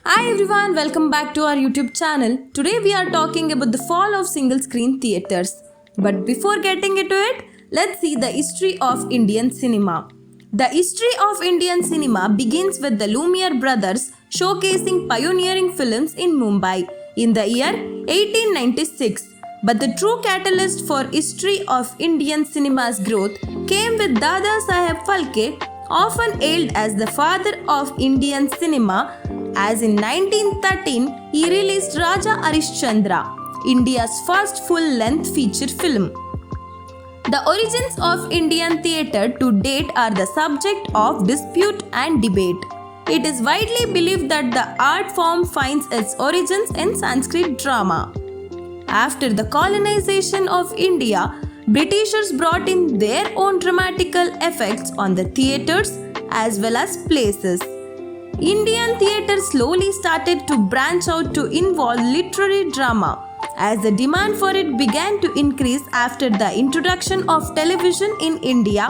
Hi everyone, welcome back to our YouTube channel. Today we are talking about the fall of single screen theatres. But before getting into it, let's see the history of Indian cinema. The history of Indian cinema begins with the Lumiere brothers showcasing pioneering films in Mumbai in the year 1896. But the true catalyst for history of Indian cinema's growth came with Dada Saheb Phalke, often hailed as the father of Indian cinema, as in 1913 he released Raja Harishchandra, India's first full-length feature film. The origins of Indian theatre to date are the subject of dispute and debate. It is widely believed that the art form finds its origins in Sanskrit drama. After the colonization of India, Britishers brought in their own dramatical effects on the theatres as well as places. Indian theatre slowly started to branch out to involve literary drama, as the demand for it began to increase after the introduction of television in India.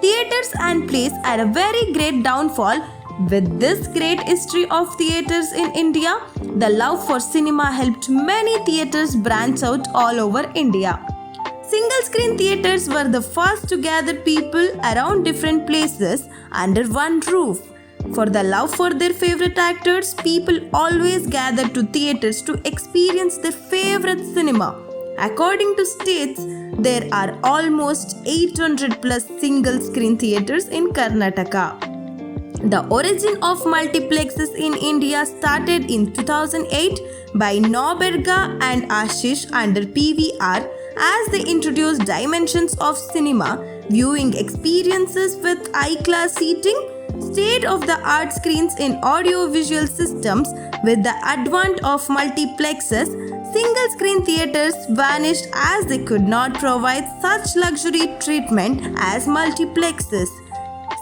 Theatres and plays had a very great downfall. With this great history of theatres in India, the love for cinema helped many theatres branch out all over India. Single screen theatres were the first to gather people around different places under one roof. For the love for their favorite actors, people always gathered to theatres to experience their favorite cinema. According to states, there are almost 800 plus single screen theatres in Karnataka. The origin of multiplexes in India started in 2008 by Nauberga and Ashish under PVR, as they introduced dimensions of cinema, viewing experiences with high-class seating, state-of-the-art screens in audio-visual systems. With the advent of multiplexes, single-screen theatres vanished as they could not provide such luxury treatment as multiplexes.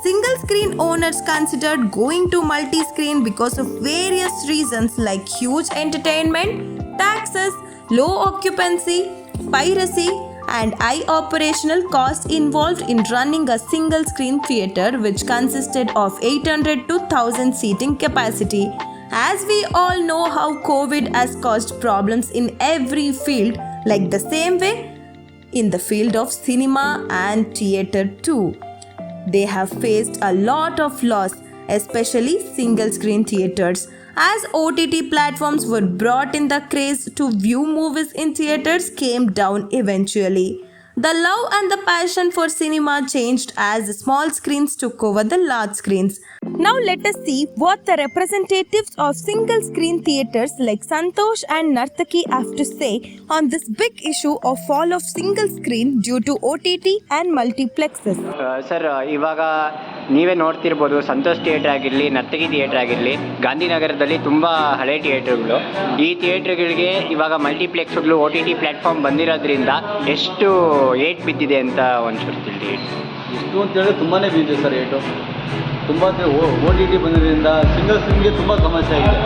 Single-screen owners considered going to multi-screen because of various reasons like huge entertainment, taxes, low occupancy, piracy, and high operational costs involved in running a single screen theatre, which consisted of 800 to 1000 seating capacity. As we all know how COVID has caused problems in every field, like the same way in the field of cinema and theatre too. They have faced a lot of loss, especially single screen theatres. As OTT platforms were brought in, the craze to view movies in theatres came down eventually. The love and the passion for cinema changed as the small screens took over the large screens. Now let us see what the representatives of single screen theatres like Santosh and Nartaki have to say on this big issue of fall of single screen due to OTT and multiplexes. Sir ಇವಾಗ ನೀವೇ ನೋಡ್ತಿರ್ಬೋದು, Santosh theatre ಆಗಿರಲಿ, ನರ್ತಕಿ theatre ಆಗಿರಲಿ, ಗಾಂಧಿನಗರದಲ್ಲಿ ತುಂಬ ಹಳೆ ಥಿಯೇಟ್ರ್ಗಳು. ಈ ಥಿಯೇಟ್ರ್ಗಳಿಗೆ ಇವಾಗ ಮಲ್ಟಿಪ್ಲೆಕ್ಸ್ಗಳು OTT ಪ್ಲ್ಯಾಟ್ಫಾರ್ಮ್ ಬಂದಿರೋದ್ರಿಂದ ಎಷ್ಟು ಏಟ್ ಬಿದ್ದಿದೆ ಅಂತ ಒಂಚೂರು ತಿಳಿ. ಎಷ್ಟು ಅಂತೇಳಿ ತುಂಬಾ ಬಿದ್ದಿದೆ ಸರ್ ಏಟು. ತುಂಬ OTT ಬಂದಿರೋದ್ರಿಂದ ಸಿಂಗಲ್ ಸ್ಕ್ರೀನ್ಗೆ ತುಂಬ ಸಮಸ್ಯೆ ಆಗಿದೆ.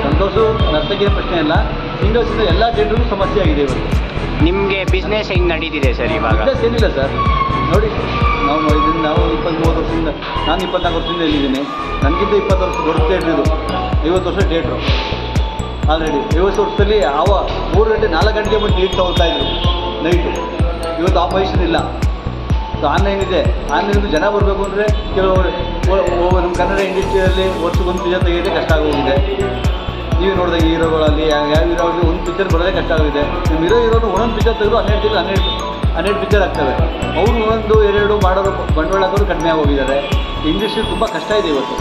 ಸಂತೋಷು ನರ್ತಕಿಯ ಪ್ರಶ್ನೆ ಇಲ್ಲ, ಸಿಂಗಲ್ ಸ್ಕ್ರೀನ್ ಎಲ್ಲ ಥಿಯೇಟ್ರಿಗೂ ಸಮಸ್ಯೆ ಆಗಿದೆ ಇವತ್ತು. ನಿಮಗೆ ಬಿಸ್ನೆಸ್ ಹೆಂಗೆ ನಡೀತಿದೆ ಸರ್ ಇವಾಗ? ಬಿಸ್ನೆಸ್ ಏನಿಲ್ಲ ಸರ್, ನೋಡಿ ನಾವು 23 ವರ್ಷದಿಂದ, ನಾನು 24 ವರ್ಷದಿಂದ ಇಲ್ಲಿದ್ದೀನಿ. ನನಗಿಂತ 20 ವರ್ಷ ದೊಡ್ಡ ಥಿಯೇಟ್ರ್ ಇದು, 50 ವರ್ಷ ಥಿಯೇಟ್ರು ಆಲ್ರೆಡಿ. 50 ವರ್ಷದಲ್ಲಿ 3 ಗಂಟೆ 4 ಗಂಟೆಗೆ ಬಂದು ಟಿಕೆಟ್ ತೊಗೊಳ್ತಾಯಿದ್ರು ನೈಟು. ಇವತ್ತು ಆ ಪೊಸಿಷನ್ ಇಲ್ಲ. ಸೊ ಆನ್ಲೈನ್ ಇದೆ. ಆನ್ಲೈನಿಂದ ಜನ ಬರಬೇಕು ಅಂದರೆ ಕೆಲವು ನಮ್ಮ ಕನ್ನಡ ಇಂಡಸ್ಟ್ರಿಯಲ್ಲಿ ವರ್ಷಕ್ಕೊಂದು ಪಿಕ್ಚರ್ ತೆಗೆಯೋದೇ ಕಷ್ಟ ಆಗೋಗಿದೆ. ನೀವು ನೋಡಿದಾಗ ಹೀರೋಗಳಲ್ಲಿ ಯಾವ ಹೀರೋಗಳಿಗೆ ಒಂದು ಪಿಕ್ಚರ್ ಬರೋದೇ ಕಷ್ಟ ಆಗಿದೆ. ನಿಮ್ಮ ಹೀರೋನು ಒಂದೊಂದು ಪಿಕ್ಚರ್ ತೆಗೆದು 12 ಪಿಕ್ಚರ್ ಆಗ್ತವೆ. ಅವರು 1-2 ಮಾಡೋರು ಬಂಡವಾಳ ಹಾಕೋರು ಕಡಿಮೆ ಆಗೋಗಿದ್ದಾರೆ. ಇಂಡಸ್ಟ್ರಿ ತುಂಬ ಕಷ್ಟ ಇದೆ ಇವತ್ತು.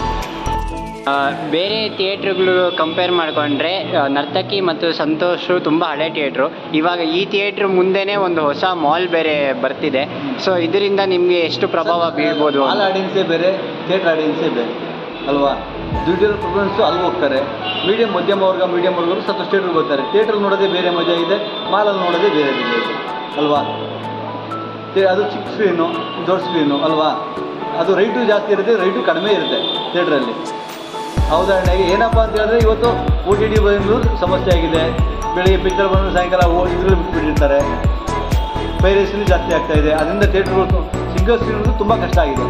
ಬೇರೆ ಥಿಯೇಟ್ರುಗಳು ಕಂಪೇರ್ ಮಾಡಿಕೊಂಡ್ರೆ ನರ್ತಕಿ ಮತ್ತು ಸಂತೋಷು ತುಂಬ ಹಳೆ ಥಿಯೇಟ್ರು. ಇವಾಗ ಈ ಥಿಯೇಟ್ರ್ ಮುಂದೆನೇ ಒಂದು ಹೊಸ ಮಾಲ್ ಬೇರೆ ಬರ್ತಿದೆ. ಸೊ ಇದರಿಂದ ನಿಮಗೆ ಎಷ್ಟು ಪ್ರಭಾವ ಬೀಳ್ಬೋದು? ಮಾಲ್ ಆಡಿಯನ್ಸೇ ಬೇರೆ, ಥಿಯೇಟ್ರ್ ಆಡಿಯನ್ಸೇ ಬೇರೆ ಅಲ್ವಾ? ದುಡ್ಡಿರೋ ಪ್ರಿಫರೆನ್ಸು ಅಲ್ಲಿ ಹೋಗ್ತಾರೆ. ಮಧ್ಯಮ ವರ್ಗರು ಸಂತೋಷ್ ಥಿಯೇಟ್ರಿಗೆ ಬರ್ತಾರೆ. ಥಿಯೇಟ್ರಲ್ಲಿ ನೋಡೋದೇ ಬೇರೆ ಮಜಾ ಇದೆ, ಮಾಲಲ್ಲಿ ನೋಡೋದೇ ಬೇರೆ ಮಜಾ ಇದೆ ಅಲ್ವಾ? ಅದು ಚಿಕ್ಕ ಸ್ಕ್ರೀನು, ದೊಡ್ಡ ಸ್ಕ್ರೀನು ಅಲ್ವಾ? ಅದು ರೈಟು ಜಾಸ್ತಿ ಇರುತ್ತೆ, ರೈಟು ಕಡಿಮೆ ಇರುತ್ತೆ ಥಿಯೇಟ್ರಲ್ಲಿ. ಉದಾಹರಣೆಗೆ ಏನಪ್ಪ ಅಂತ ಹೇಳಿದ್ರೆ, ಇವತ್ತು OTT ಬಂದು ಸಮಸ್ಯೆ ಆಗಿದೆ. ಬೆಳಿಗ್ಗೆ ಪಿಕ್ಚರ್ ಬಂದು ಸಾಯಂಕಾಲ ಇದ್ರಲ್ಲಿ ಬಿಟ್ಬಿಟ್ಟಿರ್ತಾರೆ. ಪೈರೇಸಿನೂ ಜಾಸ್ತಿ ಆಗ್ತಾಯಿದೆ. ಅದರಿಂದ ಥಿಯೇಟ್ರ್ಗಳು ಸಿಂಗಲ್ ಸ್ಕ್ರೀನ್ಗಳು ತುಂಬ ಕಷ್ಟ ಆಗಿದೆ.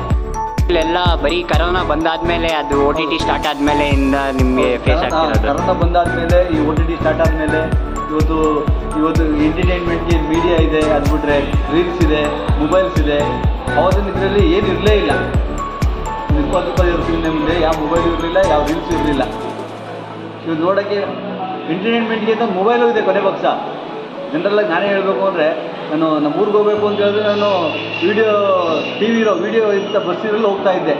ಇಲ್ಲೆಲ್ಲ ಬರೀ ಕರೋನಾ ಬಂದಾದ್ಮೇಲೆ ಅದು OTT ಸ್ಟಾರ್ಟ್ ಆದ್ಮೇಲೆ ಇಂದ ನಿಮಗೆ ಫೇಸ್ ಆಗ್ತಿರೋದು. ಕರೋನಾ ಬಂದಾದ್ಮೇಲೆ ಈ OTT ಸ್ಟಾರ್ಟ್ ಆದಮೇಲೆ ಇವತ್ತು ಎಂಟರ್ಟೈನ್ಮೆಂಟ್ಗೆ ಮೀಡಿಯಾ ಇದೆ, ಅದು ಬಿಟ್ಟರೆ ರೀಲ್ಸ್ ಇದೆ, ಮೊಬೈಲ್ಸ್ ಇದೆ. ಆವಾಗಿನ ಇದರಲ್ಲಿ ಏನು ಇರಲೇ ಇಲ್ಲ. 20-25 ವರ್ಷದಿಂದ ಮುಂದೆ ಯಾವ ಮೊಬೈಲ್ ಇರಲಿಲ್ಲ, ಯಾವ ರೀಲ್ಸ್ ಇರಲಿಲ್ಲ. ಇವ್ರು ನೋಡೋಕ್ಕೆ ಎಂಟರ್ಟೈನ್ಮೆಂಟ್ಗೆ ಅಂತ ಮೊಬೈಲು ಇದೆ ಕೊನೆ ಪಕ್ಷ. ಜನರಲ್ಲಾಗಿ ನಾನೇ ಹೇಳಬೇಕು ಅಂದರೆ, ನಾನು ನಮ್ಮ ಊರಿಗೆ ಹೋಗಬೇಕು ಅಂತ ಹೇಳಿದ್ರೆ ನಾನು ವಿಡಿಯೋ ಇಂಥ ಬಸ್ಸಿನಲ್ಲಿ ಹೋಗ್ತಾ ಇದ್ದೆ.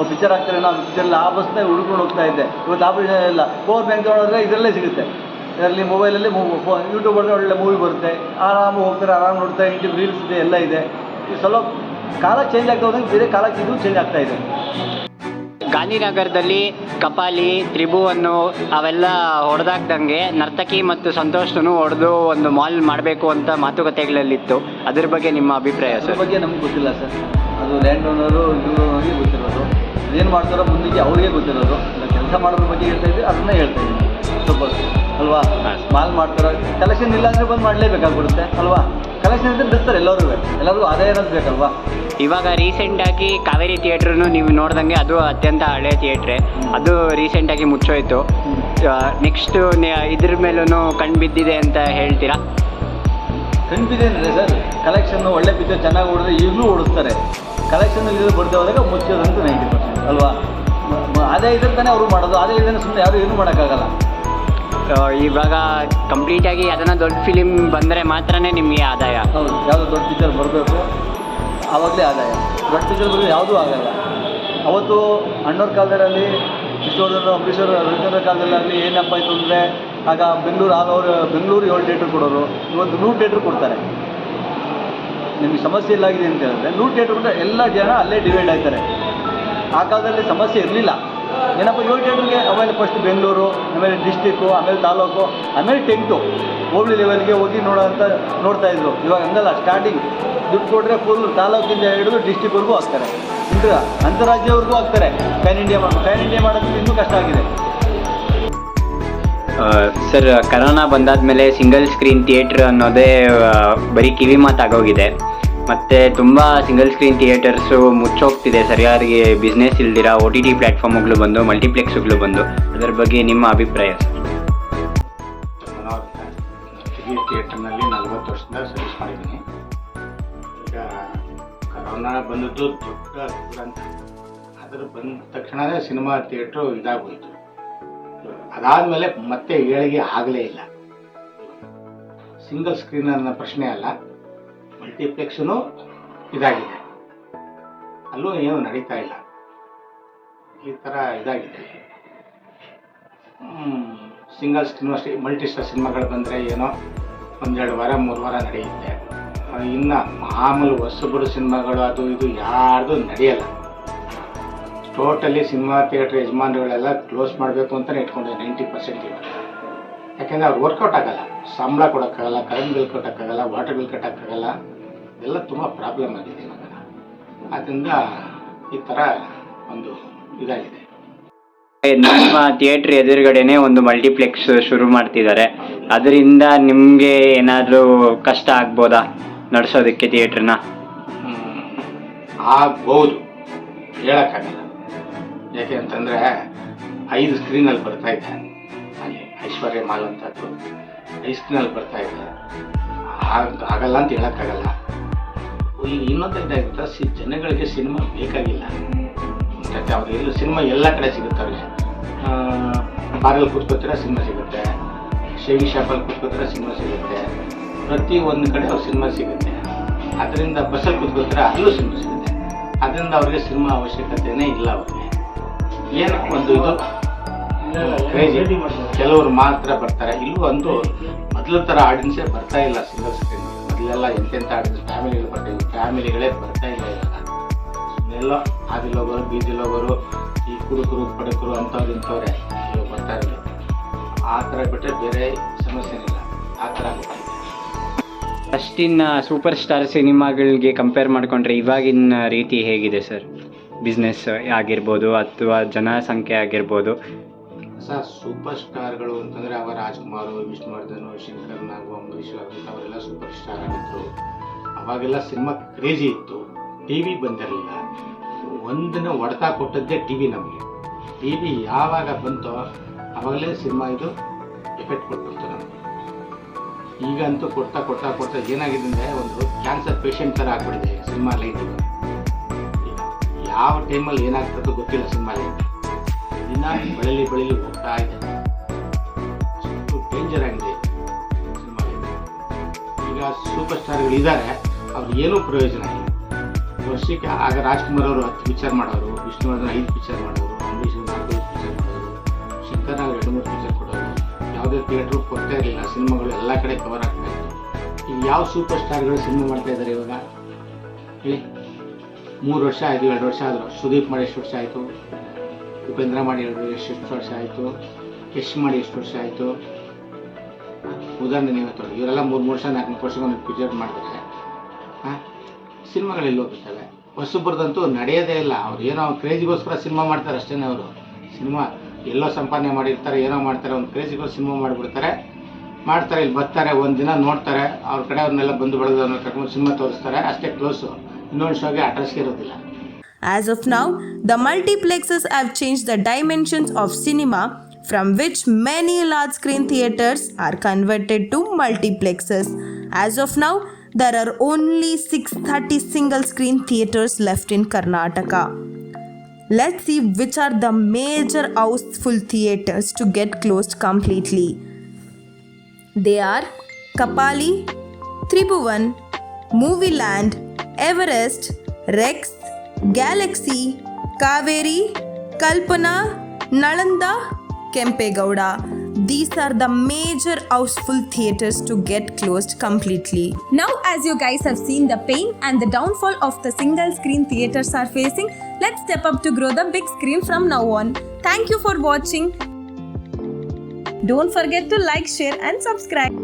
ಪಿಕ್ಚರ್ ಹಾಕ್ತಾರೆ, ನಾವು ಪಿಕ್ಚರಲ್ಲಿ ಆ ಬಸ್ನ ಹುಡ್ಕೊಂಡು ಹೋಗ್ತಾ ಇದ್ದೆ. ಇವತ್ತು ಆಪರೇಷನ್ ಇಲ್ಲ, ಪವರ್ ಬ್ಯಾಂಕ್ ತೊಗೊಂಡ್ರೆ ಇದರಲ್ಲೇ ಸಿಗುತ್ತೆ. ಇದರಲ್ಲಿ ಮೊಬೈಲಲ್ಲಿ ಯೂಟ್ಯೂಬ್ ಒಳ್ಳೆ ಮೂವಿ ಬರುತ್ತೆ, ಆರಾಮಾಗಿ ಹೋಗ್ತಾರೆ, ಆರಾಮ್ ನೋಡ್ತಾರೆ. ರೀಲ್ಸ್ ಇದೆ, ಎಲ್ಲ ಇದೆ. ಈ ಸ್ವಲ್ಪ ಕಾಲ ಚೇಂಜ್ ಆಗ್ತಾ ಹೋದಂಗೆ ಬೇರೆ ಕಾಲಕ್ಕೆ ಇದು ಚೇಂಜ್ ಆಗ್ತಾ ಇದೆ. ಗಾಂಧಿನಗರದಲ್ಲಿ ಕಪಾಲಿ, ತ್ರಿಭುವನ್ನು ಅವೆಲ್ಲ ಹೊಡೆದಾಕ್ದಂಗೆ ನರ್ತಕಿ ಮತ್ತು ಸಂತೋಷನು ಹೊಡೆದು ಒಂದು ಮಾಲ್ ಮಾಡಬೇಕು ಅಂತ ಮಾತುಕತೆಗಳಲ್ಲಿತ್ತು. ಅದ್ರ ಬಗ್ಗೆ ನಿಮ್ಮ ಅಭಿಪ್ರಾಯ ಅದ್ರ ಸರ್? ಬಗ್ಗೆ ನಮ್ಗೆ ಗೊತ್ತಿಲ್ಲ ಸರ್. ಅದು ಲ್ಯಾಂಡ್ ಓನರು ಇವ್ರಿಗೆ ಗೊತ್ತಿರೋದು. ಏನು ಮಾಡ್ತಾರೋ ಮುಂದಕ್ಕೆ ಅವ್ರಿಗೆ ಗೊತ್ತಿರೋದು. ಕೆಲಸ ಮಾಡೋದ್ರ ಬಗ್ಗೆ ಹೇಳ್ತಾ ಇದ್ದೆ, ಅದನ್ನೇ ಹೇಳ್ತಾ ಇದ್ದೀನಿ. ಸ್ವಲ್ಪ ಅಲ್ವಾ, ಮಾಲ್ ಮಾಡ್ತಾರೋ ಕಲೆಕ್ಷನ್ ಇಲ್ಲ ಅಂದರೆ ಬಂದು ಮಾಡಲೇಬೇಕಾಗ್ಬಿಡುತ್ತೆ ಅಲ್ವಾ. ಕಲೆಕ್ಷನ್ ಇದ್ದರೆ ಬಿಡ್ತಾರೆ ಎಲ್ಲರಿಗೂ ಆದಾಯ ಅನ್ನೋದು ಬೇಕಲ್ವಾ. ಇವಾಗ ರೀಸೆಂಟಾಗಿ ಕಾವೇರಿ ಥಿಯೇಟ್ರನ್ನು ನೀವು ನೋಡ್ದಂಗೆ ಅದು ಅತ್ಯಂತ ಹಳೆ ಥಿಯೇಟ್ರೆ. ಅದು ರೀಸೆಂಟಾಗಿ ಮುಚ್ಚೋಯ್ತು. ನೆಕ್ಸ್ಟು ಇದ್ರ ಮೇಲೂ ಕಣ್ಣು ಬಿದ್ದಿದೆ ಅಂತ ಹೇಳ್ತೀರಾ? ಕನ್ಫ್ಯೂಷನ್ ಇದೆ ಸರ್. ಕಲೆಕ್ಷನ್ನು ಒಳ್ಳೆ ಪಿಕ್ಚರ್ ಚೆನ್ನಾಗಿ ಓಡಿದ್ರೆ ಈಗಲೂ ಓಡಿಸ್ತಾರೆ. ಕಲೆಕ್ಷನ್ ಇದು ಬರ್ತಾ ಹೋದಾಗ ಮುಚ್ಚೋದಂತೂ 90% ಅಲ್ವಾ. ಆದಾಯ ಇದ್ರೆ ತಾನೇ ಅವರು ಮಾಡೋದು. ಆದಾಯ ಇದ್ರೆ ಸುಮ್ಮನೆ ಯಾರು ಏನೂ ಮಾಡೋಕ್ಕಾಗಲ್ಲ. ಇವಾಗ ಕಂಪ್ಲೀಟಾಗಿ ಅದನ್ನು ದೊಡ್ಡ ಫಿಲಿಮ್ ಬಂದರೆ ಮಾತ್ರನೇ ನಿಮಗೆ ಆದಾಯ. ಹೌದು, ಯಾವುದೋ ದೊಡ್ಡ ಪಿಕ್ಚರ್ ಬರಬೇಕು, ಆವಾಗಲೇ ಆದಾಯ. ದೊಡ್ಡ ಪಿಕ್ಚರ್ ಬರೋದು ಯಾವುದೂ ಆಗಲ್ಲ. ಅವತ್ತು ಅಣ್ಣವ್ರ ಕಾಲದಲ್ಲಿ ಕಿಶೋರ್ ಅಂಬರೀಷರ್ ರವಿಚಂದ್ರ ಕಾಲದಲ್ಲಾಗಲಿ ಏನಪ್ಪ ಆಯಿತು ಅಂದರೆ, ಆಗ ಬೆಂಗಳೂರು 7 ಥಿಯೇಟ್ರ್ ಕೊಡೋರು, ಇವತ್ತು 100 ಥಿಯೇಟ್ರ್ ಕೊಡ್ತಾರೆ. ನಿಮಗೆ ಸಮಸ್ಯೆ ಇಲ್ಲಾಗಿದೆ ಅಂತ ಹೇಳಿದ್ರೆ 100 ಥಿಯೇಟ್ರ್ ಕೊಟ್ಟರೆ ಎಲ್ಲ ಜನ ಅಲ್ಲೇ ಡಿವೈಡ್ ಆಗ್ತಾರೆ. ಆ ಕಾಲದಲ್ಲಿ ಸಮಸ್ಯೆ ಇರಲಿಲ್ಲ. ಏನಪ್ಪ 7 ಥಿಯೇಟ್ರಿಗೆ, ಆಮೇಲೆ ಫಸ್ಟ್ ಬೆಂಗಳೂರು, ಆಮೇಲೆ ಡಿಸ್ಟಿಕ್ಕು, ಆಮೇಲೆ ತಾಲೂಕು, ಆಮೇಲೆ 10 ಹೋಬಳಿ ಲೆವೆಲ್ಗೆ ಹೋಗಿ ನೋಡ್ತಾಯಿದ್ರು. ಇವಾಗ ಹಂಗಲ್ಲ. ಸ್ಟಾರ್ಟಿಂಗ್ ದುಡ್ಡು ಕೊಟ್ಟರೆ ಫುಲ್ ತಾಲೂಕಿಂದ ಹಿಡಿದು ಡಿಸ್ಟಿಕ್ವರೆಗೂ ಹಾಕ್ತಾರೆ, ಅಂತಾರಾಜ್ಯವರೆಗೂ ಹಾಕ್ತಾರೆ. ಪ್ಯಾನ್ ಇಂಡಿಯಾ ಮಾಡೋದಕ್ಕೆ ಇನ್ನೂ ಕಷ್ಟ ಆಗಿದೆ ಸರ್. ಕರೋನಾ ಬಂದಾದ್ಮೇಲೆ ಸಿಂಗಲ್ ಸ್ಕ್ರೀನ್ ಥಿಯೇಟ್ರ್ ಅನ್ನೋದೇ ಬರೀ ಕಿವಿ ಮಾತಾಗೋಗಿದೆ. ಮತ್ತು ತುಂಬ ಸಿಂಗಲ್ ಸ್ಕ್ರೀನ್ ಥಿಯೇಟರ್ಸು ಮುಚ್ಚೋಗ್ತಿದೆ. ಸರಿಯಾಗಿ ಬಿಸ್ನೆಸ್ ಇಲ್ದಿರ OTT ಪ್ಲ್ಯಾಟ್ಫಾರ್ಮ್ಗಳು ಬಂದು, ಮಲ್ಟಿಪ್ಲೆಕ್ಸ್ಗಳು ಬಂದು. ಅದರ ಬಗ್ಗೆ ನಿಮ್ಮ ಅಭಿಪ್ರಾಯ ಸರ್? ಥಿಯೇಟರ್ನಲ್ಲಿ 40 ವರ್ಷದಿಂದ ಸರ್ವಿಸ್ ಮಾಡಿದ್ದೀನಿ. ಈಗ ಕರೋನಾ ಬಂದದ್ದು ದೊಡ್ಡ ದುರಂತ. ಅದರ ಬಂದ ತಕ್ಷಣವೇ ಸಿನಿಮಾ ಥಿಯೇಟ್ರು ಇದಾಗೋಯಿತು. ಅದಾದಮೇಲೆ ಮತ್ತೆ ಏಳಿಗೆ ಆಗಲೇ ಇಲ್ಲ. ಸಿಂಗಲ್ ಸ್ಕ್ರೀನ್ ಅನ್ನೋ ಪ್ರಶ್ನೆ ಅಲ್ಲ, ಮಲ್ಟಿಪ್ಲೆಕ್ಸೂ ಇದಾಗಿದೆ. ಅಲ್ಲೂ ಏನು ನಡೀತಾ ಇಲ್ಲ. ಈ ಥರ ಇದಾಗಿದೆ. ಸಿಂಗಲ್ ಸ್ಕ್ರೀನ್ ಅಷ್ಟೇ. ಮಲ್ಟಿಸ್ಟಾರ್ ಸಿನಿಮಾಗಳು ಬಂದರೆ ಏನೋ 1-2 ವಾರ 3 ವಾರ ನಡೆಯುತ್ತೆ. ಇನ್ನು ಮಾಮೂಲು ಹೊಸಬರು ಸಿನಿಮಾಗಳು ಅದು ಇದು ಯಾರ್ದು ನಡೆಯಲ್ಲ. ಟೋಟಲಿ ಸಿನಿಮಾ ಥಿಯೇಟ್ರ್ ಯಜಮಾನರುಗಳೆಲ್ಲ ಕ್ಲೋಸ್ ಮಾಡಬೇಕು ಅಂತಲೇ ಇಟ್ಕೊಂಡಿದ್ದಾರೆ 90% ಇವಾಗ. ಯಾಕೆಂದರೆ ಅವ್ರು ವರ್ಕೌಟ್ ಆಗಲ್ಲ. ಸಂಬಳ ಕೊಡೋಕ್ಕಾಗಲ್ಲ, ಕರೆಂಟ್ ಬಿಲ್ ಕಟ್ಟೋಕ್ಕಾಗಲ್ಲ, ವಾಟರ್ ಬಿಲ್ ಕಟ್ಟೋಕ್ಕಾಗಲ್ಲ. ಇದೆಲ್ಲ ತುಂಬ ಪ್ರಾಬ್ಲಮ್ ಆಗಿದೆ ಇವಾಗ. ಆದ್ದರಿಂದ ಈ ಥರ ಒಂದು ಇದಾಗಿದೆ. ನಿಮ್ಮ ಥಿಯೇಟ್ರ್ ಎದುರುಗಡೆನೆ ಒಂದು ಮಲ್ಟಿಪ್ಲೆಕ್ಸ್ ಶುರು ಮಾಡ್ತಿದ್ದಾರೆ. ಅದರಿಂದ ನಿಮಗೆ ಏನಾದರೂ ಕಷ್ಟ ಆಗ್ಬೋದಾ ನಡೆಸೋದಕ್ಕೆ ಥಿಯೇಟ್ರನ್ನ? ಆಗ್ಬೋದು, ಹೇಳೋಕ್ಕಾಗಲ್ಲ. ಯಾಕೆ ಅಂತಂದರೆ 5 ಸ್ಕ್ರೀನಲ್ಲಿ ಬರ್ತಾ ಇದೆ. ಅಲ್ಲಿ ಐಶ್ವರ್ಯ ಮಾಲ್ ಅಂತ 5 ಸ್ಕ್ರೀನಲ್ಲಿ ಬರ್ತಾ ಇದೆ. ಆಗಲ್ಲ ಅಂತ ಹೇಳೋಕ್ಕಾಗಲ್ಲ. ಈಗ ಇನ್ನೊಂದು ಇದಾಗುತ್ತೆ, ಜನಗಳಿಗೆ ಸಿನಿಮಾ ಬೇಕಾಗಿಲ್ಲ. ಮತ್ತು ಅವ್ರಿಗೆಲ್ಲ ಸಿನಿಮಾ ಎಲ್ಲ ಕಡೆ ಸಿಗುತ್ತೆ. ಅವ್ರಿಗೆ ಬಾರಲ್ಲಿ ಕೂತ್ಕೋತೀರ ಸಿನಿಮಾ ಸಿಗುತ್ತೆ, ಶೇವಿಂಗ್ ಶಾಪಲ್ಲಿ ಕೂತ್ಕೋತೀರ ಸಿನಿಮಾ ಸಿಗುತ್ತೆ, ಪ್ರತಿ ಒಂದು ಕಡೆ ಅವ್ರ ಸಿನಿಮಾ ಸಿಗುತ್ತೆ. ಅದರಿಂದ ಬಸ್ಸಲ್ಲಿ ಕೂತ್ಕೋತೀರ ಅಲ್ಲೂ ಸಿನಿಮಾ ಸಿಗುತ್ತೆ. ಅದರಿಂದ ಅವ್ರಿಗೆ ಸಿನಿಮಾ ಅವಶ್ಯಕತೆಯೇ ಇಲ್ಲ. ಅವ್ರಿಗೆ ಏನೋ ಒಂದು ಇದು ಕ್ರೇಜಿ. ಕೆಲವರು ಮಾತ್ರ ಬರ್ತಾರೆ. ಇಲ್ಲೂ ಅಂತೂ ಮೊದಲ ಥರ ಆಡಿಯನ್ಸೇ ಬರ್ತಾ ಇಲ್ಲ ಸಿಂಗಲ್ ಸ್ಕ್ರೀನ್. ಮೊದಲೆಲ್ಲ ಎಂತೆಂಥ ಆಡಿಯನ್ಸ್ ಫ್ಯಾಮಿಲಿಗಳು ಬರ್ತಾಯಿದ್ವಿ, ಫ್ಯಾಮಿಲಿಗಳೇ ಬರ್ತಾ ಇಲ್ಲ ಇವಾಗ. ಎಲ್ಲ ಆದಿಲೋಗೋರು, ಬೀದಿಲೋಗೋರು, ಈ ಕುಡುಕರು ಪಡಕರು ಅಂಥವ್ರು ಇಂಥವ್ರೆ ಇವಾಗ ಬರ್ತಾ ಇರಲಿಲ್ಲ. ಆ ಥರ ಬಿಟ್ಟರೆ ಬೇರೆ ಸಮಸ್ಯೆನಿಲ್ಲ. ಆ ಥರ ಗೊತ್ತಾಗಿದೆ. ಫಸ್ಟಿನ ಸೂಪರ್ ಸ್ಟಾರ್ ಸಿನಿಮಾಗಳಿಗೆ ಕಂಪೇರ್ ಮಾಡಿಕೊಂಡ್ರೆ ಇವಾಗಿನ ರೀತಿ ಹೇಗಿದೆ ಸರ್? ಬಿಸ್ನೆಸ್ ಆಗಿರ್ಬೋದು ಅಥವಾ ಜನಸಂಖ್ಯೆ ಆಗಿರ್ಬೋದು. ಸರ್, ಸೂಪರ್ ಸ್ಟಾರ್ಗಳು ಅಂತಂದರೆ ಅವ ರಾಜ್ಕುಮಾರ್, ವಿಷ್ಣುವರ್ಧನ್, ಶಂಕರ್ ನಾಗ್, ಅಂಬರೀಷ್ ಅವರೆಲ್ಲ ಸೂಪರ್ ಸ್ಟಾರ್ ಆಗಿದ್ದರು. ಅವಾಗೆಲ್ಲ ಸಿನಿಮಾ ಕ್ರೇಜಿ ಇತ್ತು. TV ಬಂದಿರಲಿಲ್ಲ. ಒಂದಿನ ಹೊಡೆತ ಕೊಟ್ಟದ್ದೇ ಟಿ ವಿ ನಮಗೆ. ಟಿ ವಿ ಯಾವಾಗ ಬಂತೋ ಆವಾಗಲೇ ಸಿನಿಮಾ ಇದು ಎಫೆಕ್ಟ್ ಕೊಟ್ಬಿಡ್ತು ನಮಗೆ. ಈಗಂತೂ ಕೊಡ್ತಾ ಕೊಡ್ತಾ ಕೊಡ್ತಾ ಏನಾಗಿದೆ ಅಂದರೆ ಒಂದು ಕ್ಯಾನ್ಸರ್ ಪೇಷಂಟ್ ಥರ ಆಗ್ಬಿಟ್ಟಿದೆ ಸಿನಿಮಾ ಲೈಟ್. ಯಾವ ಟೈಮಲ್ಲಿ ಏನಾಗ್ತದೋ ಗೊತ್ತಿಲ್ಲ. ಸಿನಿಮಾ ಲೈಟ್ ದಿನ ಬೆಳಲಿ ಹೋಗ್ತಾ ಇದೆ. ಅಷ್ಟು ಡೇಂಜರ್ ಆಗಿದೆ ಸಿನಿಮಾ ಲೈಟ್. ಈಗ ಸೂಪರ್ ಸ್ಟಾರ್ಗಳಿದ್ದಾರೆ, ಅವ್ರಿಗೆ ಏನೂ ಪ್ರಯೋಜನ ಇಲ್ಲ. ವರ್ಷಕ್ಕೆ ಆಗ ರಾಜ್ಕುಮಾರ್ ಅವರು 10 ಪಿಕ್ಚರ್ ಮಾಡೋರು, ವಿಷ್ಣುವರ್ಧನ್ 5 ಪಿಕ್ಚರ್ ಮಾಡೋರು, ಅಂಬರೀಷ್ 4 ಪಿಕ್ಚರ್ ಮಾಡೋರು, ಶಂಕರ್ ನಾಗ್ 2-3 ಪಿಕ್ಚರ್ ಕೊಡೋರು. ಯಾವುದೇ ಥಿಯೇಟ್ರು ಕೊಡ್ತಾ ಇರಲಿಲ್ಲ, ಸಿನಿಮಾಗಳು ಎಲ್ಲ ಕಡೆ ಕವರ್ ಆಗ್ತಾ ಇತ್ತು. ಈಗ ಯಾವ ಸೂಪರ್ ಸ್ಟಾರ್ಗಳು ಸಿನಿಮಾ ಮಾಡ್ತಾ ಇದ್ದಾರೆ ಇವಾಗ ಹೇಳಿ? 3 ವರ್ಷ ಆಯಿತು, 2 ವರ್ಷ ಆದರು. ಸುದೀಪ್ ಮಾಡಿ ಎಷ್ಟು ವರ್ಷ ಆಯಿತು, ಉಪೇಂದ್ರ ಮಾಡಿ ಎಷ್ಟು ವರ್ಷ ಆಯಿತು, ಯಶ್ ಮಾಡಿ ಎಷ್ಟು ವರ್ಷ ಆಯಿತು. ಉದಾಹರಣೆ ನೀವೇ ತೊಗೊಳ್ಳಿ, ಇವರೆಲ್ಲ 3 ವರ್ಷ 4 ವರ್ಷಕ್ಕೆ ಪಿಕ್ಚರ್ ಮಾಡ್ತಾರೆ. ಸಿನಿಮಾಗಳೆಲ್ಲ ಹೋಗ್ತವೆ. ಹೊಸಬ್ರದಂತೂ ನಡೆಯೋದೇ ಇಲ್ಲ. ಅವ್ರು ಏನೋ ಕ್ರೇಜಿಗೋಸ್ಕರ ಸಿನಿಮಾ ಮಾಡ್ತಾರೆ ಅಷ್ಟೇ. ಅವರು ಸಿನಿಮಾ ಎಲ್ಲೋ ಸಂಪಾದನೆ ಮಾಡಿರ್ತಾರೆ, ಏನೋ ಮಾಡ್ತಾರೆ, ಒಂದು ಕ್ರೇಜಿಗೋಸ್ಕರ ಸಿನಿಮಾ ಮಾಡಿಬಿಡ್ತಾರೆ, ಮಾಡ್ತಾರೆ, ಇಲ್ಲಿ ಬರ್ತಾರೆ, ಒಂದು ದಿನ ನೋಡ್ತಾರೆ, ಅವ್ರ ಕಡೆ ಅವ್ರನ್ನೆಲ್ಲ ಬಂದು ಬೆಳೆದವ್ರನ್ನ ಕರ್ಕೊಂಡು ಸಿನಿಮಾ ತೋರಿಸ್ತಾರೆ, ಅಷ್ಟೇ ಕ್ಲೋಸು. ಇನ್ನೊಂದು ಶೋಗೆ ಅಟ್ರಾಕ್ಟ್ ಇರೋದಿಲ್ಲ. As of now, the multiplexes have changed the dimensions of cinema, from which many large screen theaters are converted to multiplexes. As of now, there are only 630 single screen theaters left in Karnataka. Let's see which are the major houseful theaters to get closed completely. They are Kapali, Tribhuvan, Movieland, Everest, Rex, Galaxy, Kaveri, Kalpana, Nalanda, Kempegowda. These are the major houseful theaters to get closed completely. Now, as you guys have seen the pain and the downfall of the single screen theaters are facing, let's step up to grow the big screen from now on. Thank you for watching. Don't forget to like, share and subscribe.